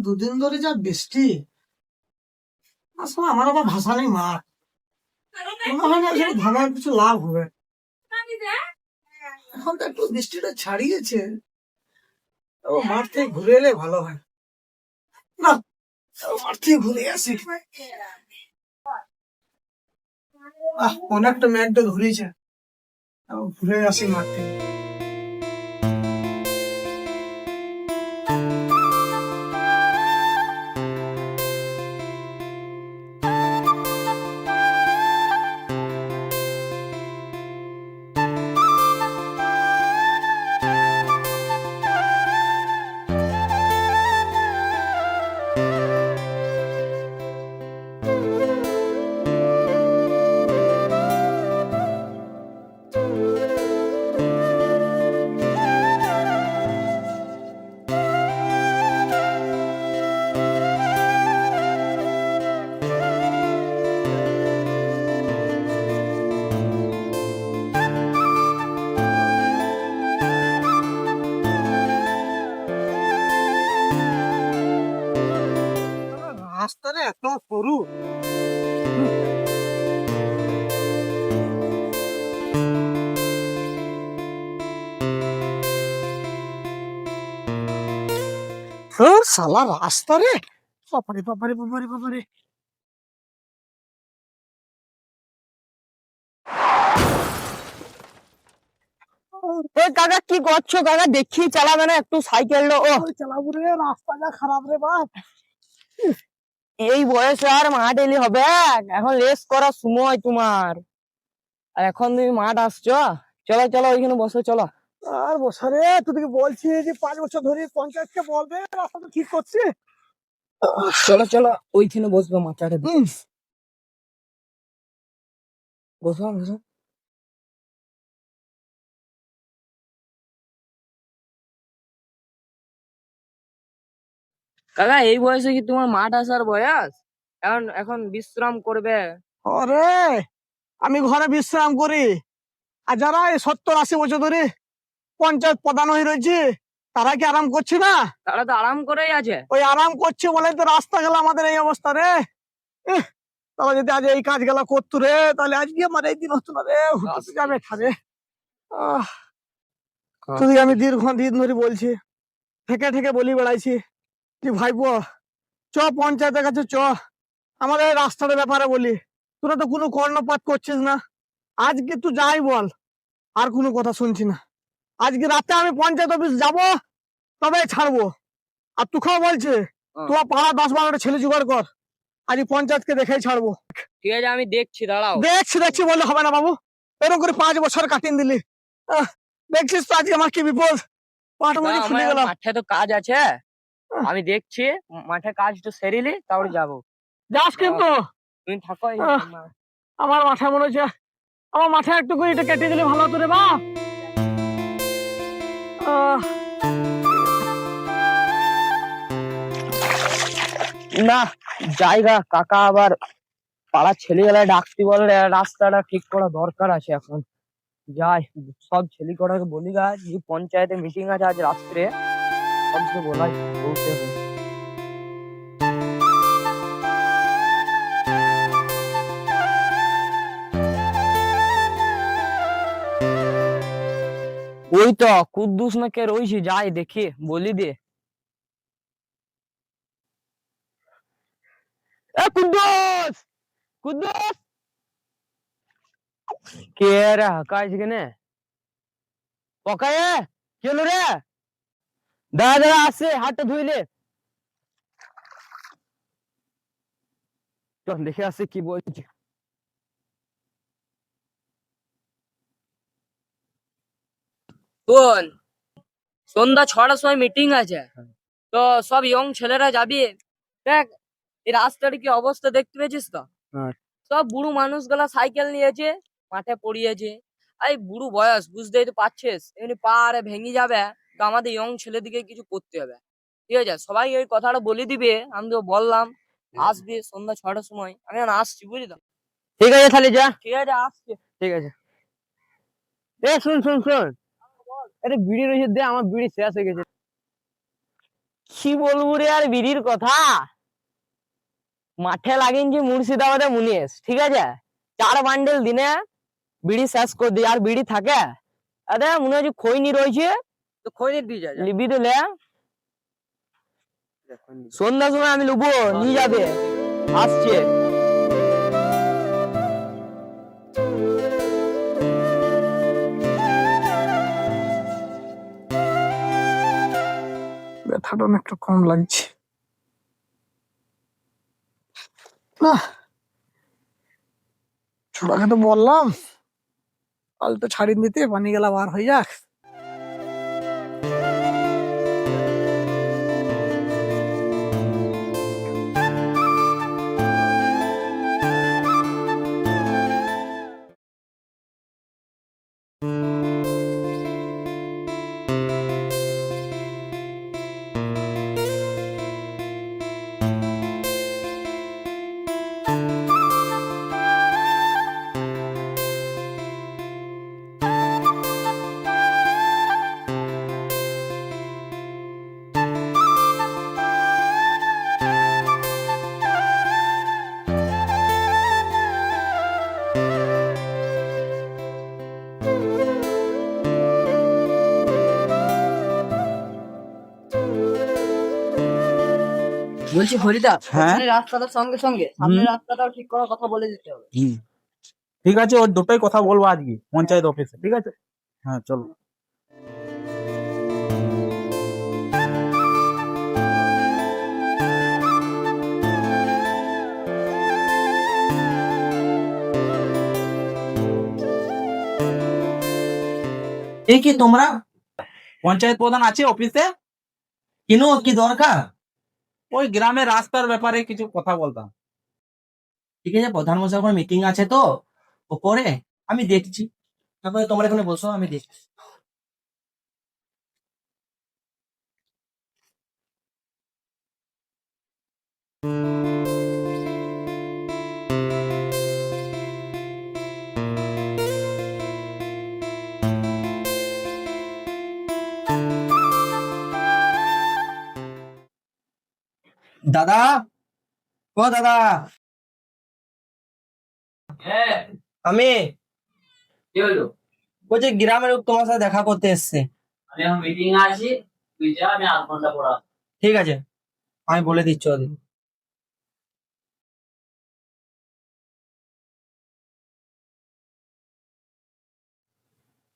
দুদিন ধরে যা বৃষ্টি, আসলে আমার আবার ভাষা নেই মাঠ। মনে হয় না আসলে ধান আর কিছু লাভ হবে। এখন তো একটু বৃষ্টিটা ছাড়িয়েছে, ও মাঠ থেকে ঘুরে এলে ভালো হয়। না, ও মাঠ থেকে ঘুরে আসি। অনেকটা ম্যাচটা ঘুরিয়েছে, ঘুরে আসি মাঠ থেকে। রাস্তাটা এত সরু, শালা রাস্তা রে, বাবারে বাবারে বাবারে বাবারে। কাকা কি করছো কাকা? দেখি চালাবে না একটু সাইকেল? ও চালাবো রে, রাস্তা যা খারাপ রে বাপ। এই বয়সে আর মাঠ এলে হবে? এখন রেস করার সময় তোমার, আর এখন তুমি মাঠ আসছো? চলো চলো ওইখানে বসো, চলো। আর বসা রে, তোদেরকে বলছি যে 5 বছর ধরে পঞ্চায়েতকে বলবে রাস্তাটা ঠিক করছে। চলো চলো ওইখানে বসবো, মাথাটা বসো বসো। কাকা এই বয়সে কি তোমার মাঠ আসার বয়স? এখন এখন বিশ্রাম করবে। আরে আমি ঘরে বিশ্রাম করি, আর যারা এই 70-80 বছর ধরে পঞ্চায়েত প্রধান হয়ে রয়েছে তারা কি আরাম করছে না? তারা তো আরাম করেই আছে। ওই আরাম করছে বলে তো রাস্তা গেল আমাদের এই অবস্থা রে। তারা যদি আজ এই কাজ গেলা করতো রে, তাহলে আজকে আমার এই দিন হতো না রে, হতে যাবে খাবে। তুই আমি দীর্ঘদিন ধরে বলছি, থেকে থেকে বলি বেড়াইছি যে ভাইপো চ পঞ্চায়েতের কাছে চ, আমাদের এই রাস্তাটার ব্যাপারে বলি। তোরা তো কোনো কর্ণপাত করছিস না। আজকে তুই যাই বল, আর কোনো কথা শুনছি না। আজকে রাতে আমি পঞ্চায়েত অফিস যাব, তবে ছাড়বো। আর তুখাও বলছে তোমার পাড়া 10-12টা ছেলে জোগাড় কর, আজ পঞ্চায়েতকে দেখেই ছাড়বো। ঠিক আছে আমি দেখছি, দাঁড়াও। দেখছি দেখছি বললে হবে না বাবু, এরকম করে 5 বছর কাটিয়ে দিলি। দেখছিস তো আজকে আমার কি বিপদ, পাটা মুড়ি খুলে গেলাম। মাঠে তো কাজ আছে, আমি দেখছি। মাঠে কাজ তো সেরিলি তারপরে যাবো। যাস কিন্তু, তুমি থাকো আমার মাথায় মনে হচ্ছে আমার মাথায় একটু করে এটা কেটে দিলে ভালো হতো রে বাপ। না জায়গা কাকা আবার পাড়ার ছেলেগুলা ডাকতে বললে, রাস্তাটা ঠিক করা দরকার আছে এখন। যাই সব ছেলে কটাকে বলি গা, যে পঞ্চায়েতে মিটিং আছে আজ রাত্রে, সবকে বলাই বলতে হবে। ওই তো কুদ্দুস না কে রয়েছে, যাই দেখি বলি দে। কুদ্দুস, কুদ্দুস কে রে হাকাইছ কেনে? পকায়ে কেন রে? দাঁড়া দাঁড়া আসছে, হাতটা ধুইলে চল দেখে আসছে কি বলছে। শোন, সন্ধ্যা 6টার সময় মিটিং আছে, তো সব ইয়ং ছেলেরা যাবি। দেখ এই রাস্তার কি অবস্থা দেখতে পেয়েছিস তো? সব বুড়ো মানুষ গুলা সাইকেল নিয়েছে, মাঠে পড়িয়েছে। এই বুড়ো বয়স, বুঝতেই তো পারছিস, এমনি পা আরে ভেঙে যাবে। তো আমাদের ইয়ং ছেলেদিকে কিছু করতে হবে, ঠিক আছে? সবাই ওই কথাটা বলে দিবে, আমি তো বললাম আসবি সন্ধ্যা 6টার সময়। আমি এখন আসছি, বুঝলি তো? ঠিক আছে তাহলে যা। ঠিক আছে আসছি। ঠিক আছে। এ শুন শুন শুন, আরে বিড়ি রয়েছে দে, আমার বিড়ি শেষ হয়ে গেছে। কি বলবো রে আর বিড়ির কথা, মাঠে লাগিয়েছি মুর্শিদাবাদে মুনিশ, ঠিক আছে, 4 বান্ডেল দিনে বিড়ি শেষ করে দিই। আর বিড়ি থাকে আরে মনে হচ্ছে খৈনি রয়েছে, তো খৈনি দিয়ে যা, লিবি তো লে, সন্ধ্যার সময় আমি লুবো, নিয়ে যাবে, আসছে। ব্যথাটা অনেকটা কম লাগছে না। ছোটাকে তো বললাম কাল তো ছাড়িয়ে দিতে, পানি গেলা বার হয়ে যাক। বলছি হরিদা, হ্যাঁ? ওখানে রাস্তাটার সঙ্গে সঙ্গে সামনের রাস্তাটাও ঠিক করার কথা বলে দিতে হবে। ঠিক আছে, ওর দুটোই কথা বলবো আজকে পঞ্চায়েত অফিসে, ঠিক আছে? হ্যাঁ চলো। এই কি তোমরা? পঞ্চায়েত প্রধান আছে অফিসে? কিনো কি দরকার? ওই গ্রামের রাস্তার ব্যাপারে কিছু কথা বলতাম। ঠিক আছে, প্রধান মশাই ওখানে মিটিং আছে তো ওপরে, আমি দেখছি। তারপরে তোমরা এখানে বসো, আমি দেখছি। দাদা, ও দাদা, হ্যাঁ, আমি কি হলো? বলছি গ্রামের লোক তোমার সাথে দেখা করতে এসছে। আমি এখন মিটিং এ আছি, তুই যা, আমি 8 ঘন্টা পর আসবো। ঠিক আছে, আমি বলে দিচ্ছি ওদের।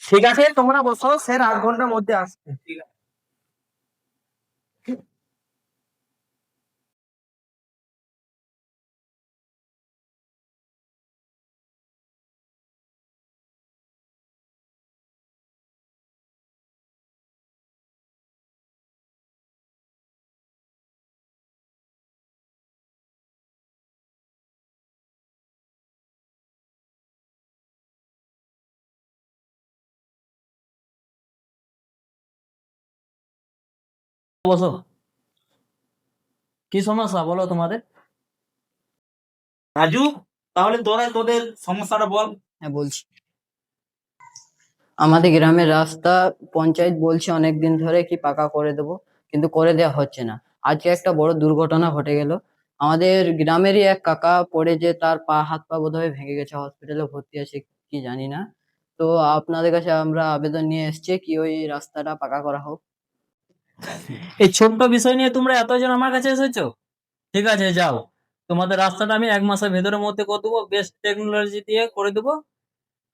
ঠিক আছে, তোমরা বসো, স্যার 8 ঘন্টার মধ্যে আসবে। ঠিক আছে। বসো। কি সমস্যা বলো তোমাদের? রাজু, তাহলে তোরা তোদের সমস্যাটা বল। হ্যাঁ বলছি, আমাদের গ্রামের রাস্তা পঞ্চায়েত বলছে অনেকদিন ধরে কি পাকা করে দেবো, কিন্তু করে দেওয়া হচ্ছে না। আজকে একটা বড় দুর্ঘটনা ঘটে গেল। আমাদের গ্রামেরই এক কাকা পড়ে, যে তার হাত পা বোধহয় ভেঙে গেছে, হসপিটালে ভর্তি আছে কি জানি না। তো আপনাদের কাছে আমরা আবেদন নিয়ে এসেছি কি ওই রাস্তাটা পাকা করা হোক। এই ছোট্ট বিষয় নিয়ে তোমরা এতজন আমার কাছে এসেছো? ঠিক আছে, যাও, তোমাদের রাস্তাটা আমি 1 মাসের ভেতরের মধ্যে করে দেবো, বেস্ট টেকনোলজি দিয়ে করে দেবো।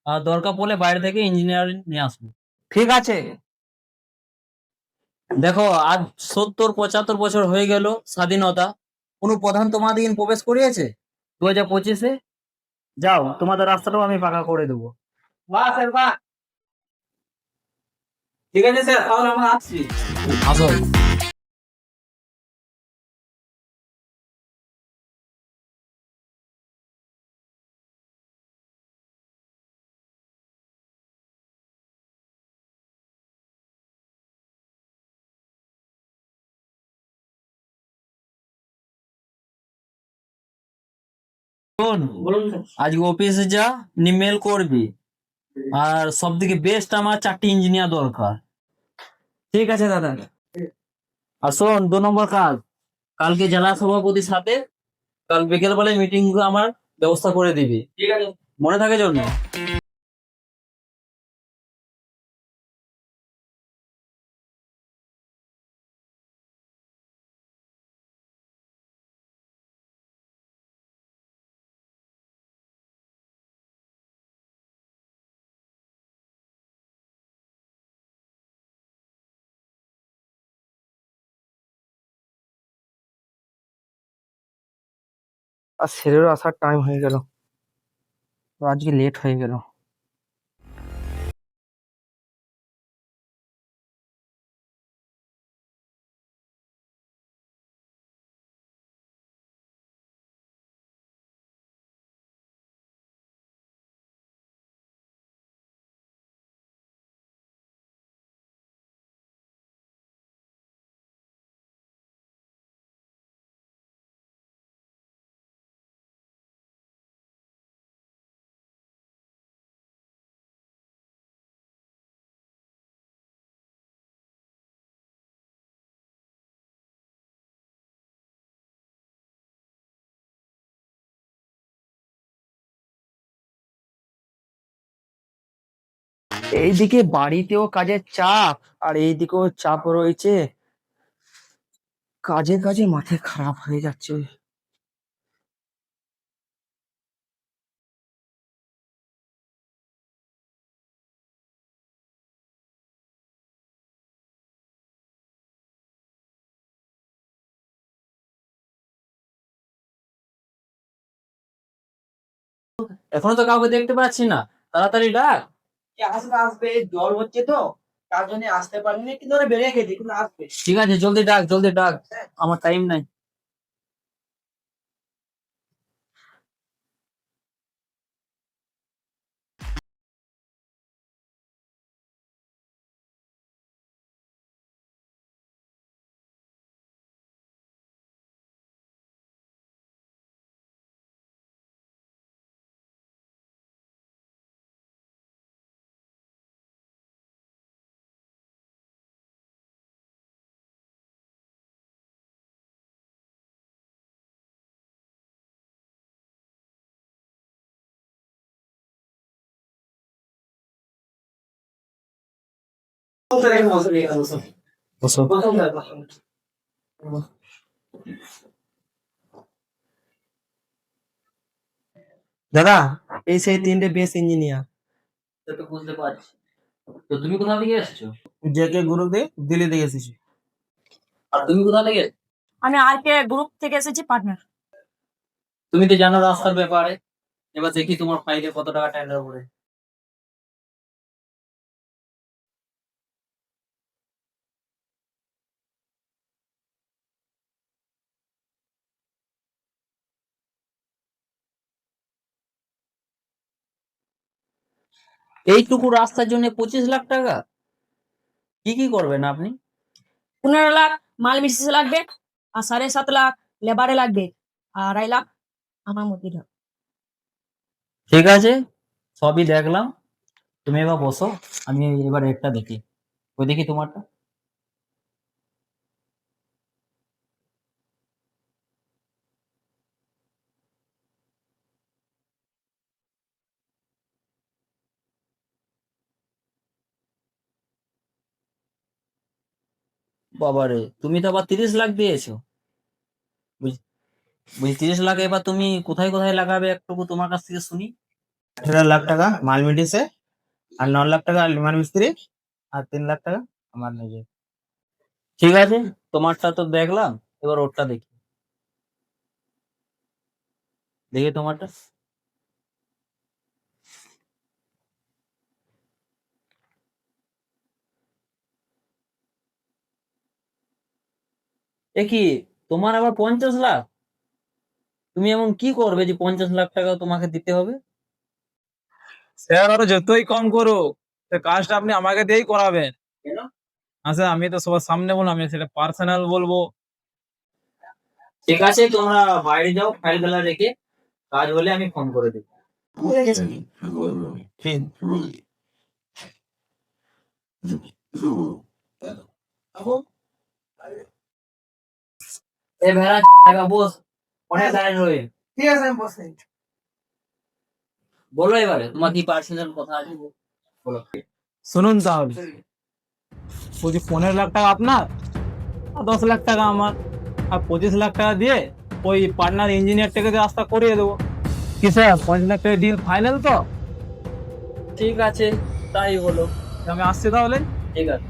আর দরকার পড়লে বাইরে থেকে ইঞ্জিনিয়ার নিয়ে আসবো। ঠিক আছে। দেখো, আজ 70-75 বছর হয়ে গেল স্বাধীনতা, কোনো প্রধান তোমাদের প্রবেশ করিয়েছে 2025-এ? যাও, তোমাদের রাস্তাটাও আমি পাকা করে দেবো। বাহ স্যার, বাহ। ঠিক আছে স্যার, তাহলে আমরা আসছি। আসো। শোন, আজকে অফিসে যা, মেল করবি, আর সব থেকে বেস্ট আমার 4টি ইঞ্জিনিয়ার দরকার। ঠিক আছে দাদা। আর শোন, 2 নম্বর কাজ, কালকে জেলা সভাপতির সাথে কাল বিকেল বেলায় মিটিং আমার ব্যবস্থা করে দিবি, ঠিক আছে? মনে থাকে জন্য। আর স্যারেরও আসার টাইম হয়ে গেল, তো আজকে লেট হয়ে গেল। এইদিকে বাড়িতেও কাজের চাপ, আর এইদিকেও চাপ রয়েছে, কাজে কাজে মাথা খারাপ হয়ে যাচ্ছে। এখনো তো কাউকে দেখতে পাচ্ছি না, তাড়াতাড়ি ডাক। আসবে আসবে, জল হচ্ছে তো তার জন্য আসতে পারিনি, কিন্তু ওরা বেরিয়ে গেছে, কিন্তু আসবে। ঠিক আছে, জলদি ডাক, জলদি ডাক, আমার টাইম নাই। বসো। দাদা, এই সেই 3টে বেস্ট ইঞ্জিনিয়ার। সে তো বুঝতে পারছি। তো তুমি কোথা থেকে এসেছো? জেকে গুরু দিয়ে দিল্লি থেকে এসেছি। আর তুমি কোথা থেকে? আমি আর কে গ্রুপ থেকে এসেছি, পার্টনার। তুমি তো জানো রাস্তার ব্যাপারে। এবার দেখি তোমার ফাইলে কত টাকা টেন্ডার পড়ে। এইটুকু রাস্তার জন্য 25 লাখ টাকা? কি কি করবেন আপনি? 15 লাখ মাল মিস্ত্রি লাগবে, আর 7.5 লাখ লেবারে লাগবে, আর 2.5 লাখ আমার মধ্যে। ঠিক আছে, সবই দেখলাম। তুমি এবার বসো, আমি এবার একটা দেখি। ওই দেখি তোমারটা। বাবারে, তুমি তো আবার 30 লাখ দিয়েছো। বুঝ- বুঝি 30 লাখ এবার তুমি কোথায় কোথায় লাগাবে একটু তোমার কাছ থেকে শুনি। 18 লাখ টাকা মাল মিটিয়েছে, আর 9 লাখ টাকা লিমান মিস্ত্রি, আর 3 লাখ টাকা আমার নিজে। ঠিক আছে, তোমারটা তো দেখলাম, এবার ওরটা দেখি। দেখি তোমারটা। এ কি, তোমার আবার 50 লাখ? তুমি এমন কি করবে যে 50 লাখ টাকা তোমাকে দিতে হবে? স্যার আরো যতই কম করুক, সে কাজটা আপনি আমাকে দিয়েই করাবেন। কেন? আচ্ছা, আমি তো সবার সামনে বললাম, আমি সেটা পার্সোনাল বলবো। ঠিক আছে, তোমরা বাইরে যাও, ফাইল ফেলা রেখে, কাজ হলে আমি ফোন করে দেবো। ঠিক। এ ভেড়া টাকা বস অনেক দাঁড়িয়ে রয়ে ঠিক আছে আমি বসে বলো এবারে তোমার কি পার্সোনাল কথা আছে বলো। শুনুন তাহলে বলছি 15 লাখ টাকা আপনার আর 10 লাখ টাকা আমার আর 25 লাখ টাকা দিয়ে ওই পার্টনার ইঞ্জিনিয়ারটাকে দিয়ে রাস্তা করিয়ে দেবো কি স্যার 5 লাখ টাকা ডিল ফাইনাল তো? ঠিক আছে তাই বলো। আমি আসছি তাহলে। ঠিক আছে।